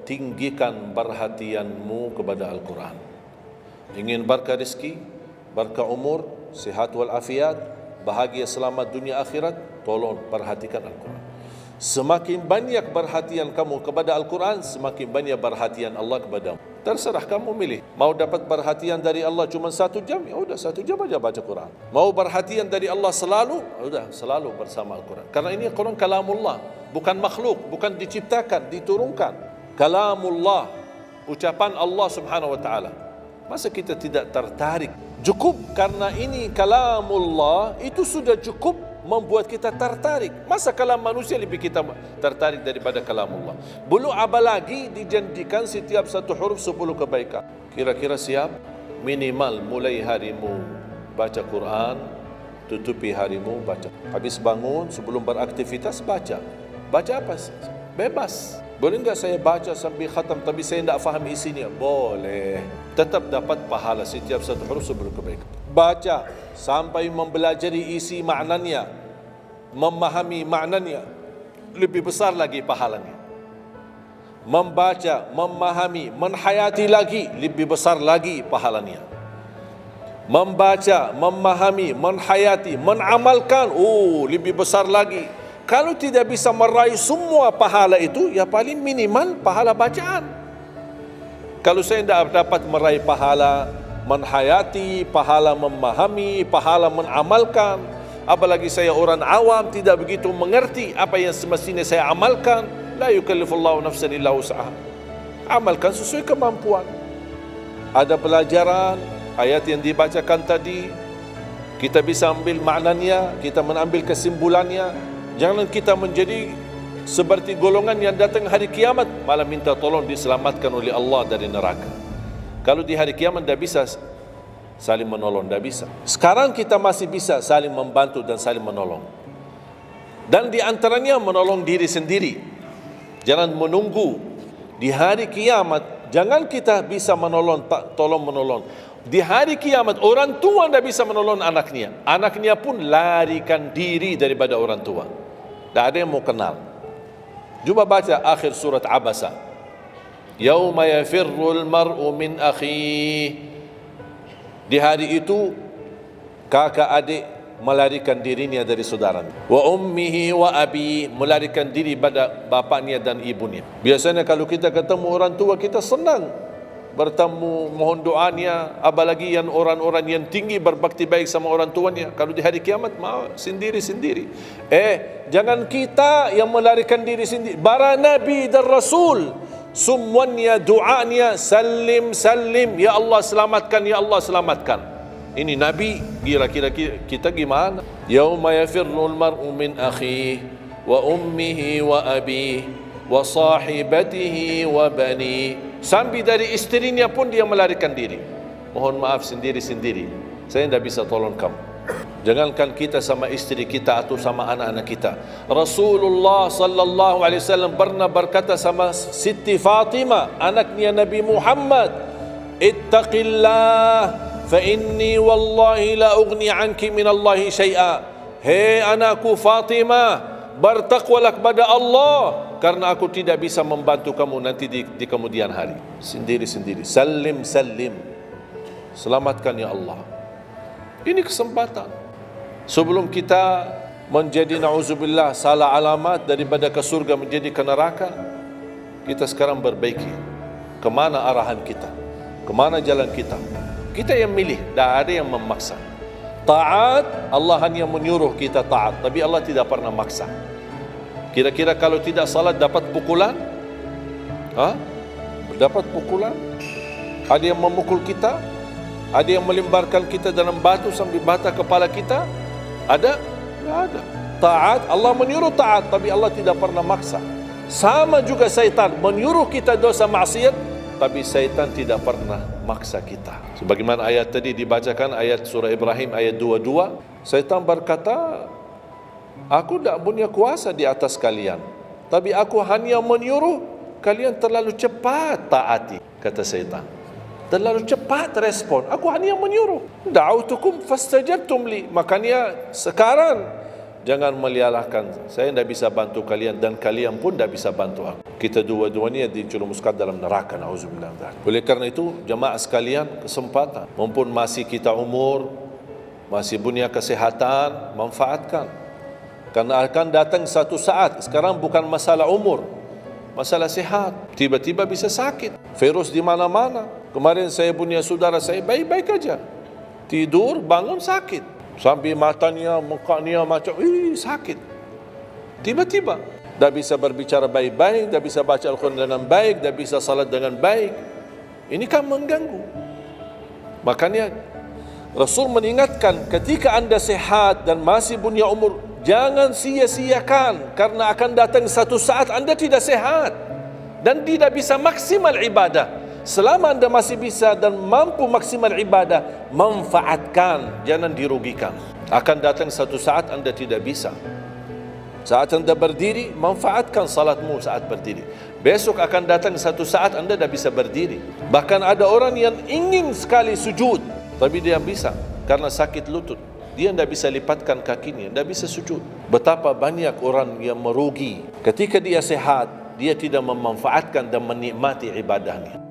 tinggikan perhatianmu kepada Al-Quran. Ingin berkah rezeki, berkah umur, sihat wal afiat, bahagia selamat dunia akhirat, tolong perhatikan Al-Quran. Semakin banyak perhatian kamu kepada Al-Quran, semakin banyak perhatian Allah kepadamu. Terserah kamu milih. Mau dapat perhatian dari Allah cuma 1 jam, ya udah 1 jam aja baca Quran. Mau perhatian dari Allah selalu, udah selalu bersama Al-Quran. Karena ini Quran kalamullah, bukan makhluk, bukan diciptakan, diturunkan. Kalamullah, ucapan Allah Subhanahu wa taala. Masa kita tidak tertarik? Cukup karena ini kalamullah, itu sudah cukup membuat kita tertarik. Masa kalam manusia lebih kita tertarik daripada kalamullah? Belum apalagi dijanjikan setiap satu huruf 10 kebaikan. Kira-kira siap? Minimal mulai harimu baca Quran, tutupi harimu baca. Habis bangun sebelum beraktivitas baca. Baca apa? Bebas. Boleh enggak saya baca sambil khatam tapi saya tidak faham isinya? Boleh. Tetap dapat pahala setiap satu huruf 10 kebaikan. Baca sampai mempelajari isi maknanya, memahami maknanya, lebih besar lagi pahalanya. Membaca, memahami, menhayati lagi, lebih besar lagi pahalanya. Membaca, memahami, menhayati, menamalkan, lebih besar lagi. Kalau tidak bisa meraih semua pahala itu, ya paling minimal pahala bacaan. Kalau saya tidak dapat meraih pahala menhayati, pahala memahami, pahala menamalkan, apalagi saya orang awam tidak begitu mengerti apa yang semestinya saya amalkan, la yukallifullahu nafsan illa wus'aha. Amalkan sesuai kemampuan. Ada pelajaran ayat yang dibacakan tadi, kita bisa ambil maknanya, kita mengambil kesimpulannya. Jangan kita menjadi seperti golongan yang datang hari kiamat malah minta tolong diselamatkan oleh Allah dari neraka. Kalau di hari kiamat tidak bisa saling menolong, tidak bisa. Sekarang kita masih bisa saling membantu dan saling menolong. Dan di antaranya menolong diri sendiri. Jangan menunggu di hari kiamat. Jangan kita bisa menolong, tolong menolong. Di hari kiamat orang tua tidak bisa menolong anaknya. Anaknya pun larikan diri daripada orang tua. Tidak ada yang mau kenal. Cuba baca akhir surat Abasa. Yauma yafirrul mar'u min akhihi. Di hari itu kakak adik melarikan dirinya dari saudaranya. Wa ummihi wa abi, melarikan diri pada bapaknya dan ibunya. Biasanya kalau kita ketemu orang tua kita senang bertemu, mohon doanya, apalagi yang orang-orang yang tinggi berbakti baik sama orang tuanya. Kalau di hari kiamat mau sendiri-sendiri. Jangan kita yang melarikan diri sendiri. Para nabi dan rasul semuanya doanya salim salim, ya Allah selamatkan, ya Allah selamatkan. Ini nabi, kira-kira kita gimana? Yauma yafirrul mar'u min akhihi wa ummihi wa abihi wa sahibatihi wa bani. Sampai dari istrinya pun dia melarikan diri. Mohon maaf sendiri-sendiri, saya tidak bisa tolong kamu. Jangankan kita sama istri kita atau sama anak-anak kita. Rasulullah sallallahu alaihi wasallam pernah berkata sama Siti Fatimah, anaknya Nabi Muhammad, ittaqillah fa inni wallahi la ughni anki min Allahi syai'a. Hei anakku Fatimah, bertakwalah kepada Allah, karena aku tidak bisa membantu kamu nanti di kemudian hari. Sendiri-sendiri, salim salim, selamatkan ya Allah. Ini kesempatan sebelum kita menjadi na'udzubillah salah alamat daripada ke surga menjadi ke neraka. Kita sekarang perbaiki kemana arahan kita, kemana jalan kita. Kita yang milih, tidak ada yang memaksa. Taat, Allah hanya menyuruh kita taat, tapi Allah tidak pernah maksa. Kira-kira kalau tidak salat dapat pukulan? Dapat pukulan? Ada yang memukul kita? Ada yang melemparkan kita dalam batu sambil bata kepala kita? Ada? Tidak ada. Taat, Allah menyuruh taat, tapi Allah tidak pernah maksa. Sama juga syaitan menyuruh kita dosa maksiat, tapi syaitan tidak pernah maksa kita. Sebagaimana ayat tadi dibacakan, ayat surah Ibrahim ayat 22, syaitan berkata, aku tidak punya kuasa di atas kalian, tapi aku hanya menyuruh kalian terlalu cepat taati, kata syaitan. Terlalu cepat respon, aku hanya menyuruh. Da'autukum fastajabtum li. Makanya sekarang Jangan melialahkan, saya tidak bisa bantu kalian dan kalian pun tidak bisa bantu aku. Kita dua-duanya dijerumuskan dalam neraka. Na'udzubillah. Oleh karena itu, jemaah sekalian, kesempatan. Mumpun masih kita umur, masih punya kesehatan, manfaatkan. Karena akan datang satu saat, sekarang bukan masalah umur, masalah sehat. Tiba-tiba bisa sakit. Virus di mana-mana. Kemarin saya punya saudara saya baik-baik aja. Tidur, bangun sakit. Sampai matanya, mukanya macam, sakit. Tiba-tiba, dah bisa berbicara baik-baik, dah bisa baca Al-Quran dengan baik, dah bisa salat dengan baik. Ini kan mengganggu. Makanya, Rasul mengingatkan, ketika anda sehat dan masih punya umur, jangan sia-siakan, karena akan datang satu saat anda tidak sehat dan tidak bisa maksimal ibadah. Selama anda masih bisa dan mampu maksimal ibadah, manfaatkan, jangan dirugikan. Akan datang satu saat anda tidak bisa. Saat anda berdiri, manfaatkan salatmu saat berdiri. Besok akan datang satu saat anda tidak bisa berdiri. Bahkan ada orang yang ingin sekali sujud, tapi dia bisa karena sakit lutut. Dia tidak bisa lipatkan kakinya, tidak bisa sujud. Betapa banyak orang yang merugi ketika dia sehat, dia tidak memanfaatkan dan menikmati ibadahnya.